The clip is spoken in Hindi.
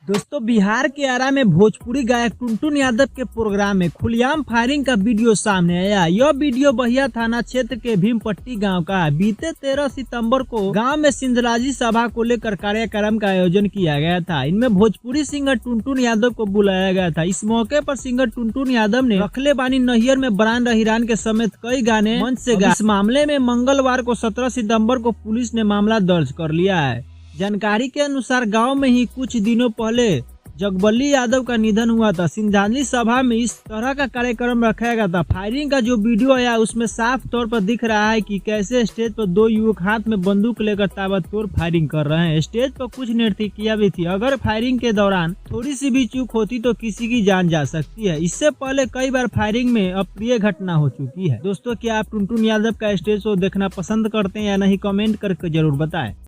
दोस्तों, बिहार के आरा में भोजपुरी गायक टुनटुन यादव के प्रोग्राम में खुलेआम फायरिंग का वीडियो सामने आया। यह वीडियो बहिया थाना क्षेत्र के भीमपट्टी गांव का है। बीते 13 सितंबर को गांव में सिंधराजी सभा को लेकर कार्यक्रम का आयोजन किया गया था। इनमें भोजपुरी सिंगर टुनटुन यादव को बुलाया गया था। इस मौके पर सिंगर टुनटुन यादव ने रखले बानी नैयर में बरान रहीरान के समेत कई गाने मंच से गाए। इस मामले में मंगलवार को 17 सितम्बर को पुलिस ने मामला दर्ज कर लिया है। जानकारी के अनुसार गांव में ही कुछ दिनों पहले जगबल्ली यादव का निधन हुआ था। श्रद्धांजलि सभा में इस तरह का कार्यक्रम रखा गया था। फायरिंग का जो वीडियो आया उसमें साफ तौर पर दिख रहा है कि कैसे स्टेज पर दो युवक हाथ में बंदूक लेकर ताबड़तोड़ फायरिंग कर रहे हैं। स्टेज पर कुछ नर्तकियां भी थी। अगर फायरिंग के दौरान थोड़ी सी भी चूक होती तो किसी की जान जा सकती है। इससे पहले कई बार फायरिंग में अप्रिय घटना हो चुकी है। दोस्तों, क्या आप टुनटुन यादव का स्टेज शो देखना पसंद करते हैं या नहीं, कमेंट करके जरूर बताएं।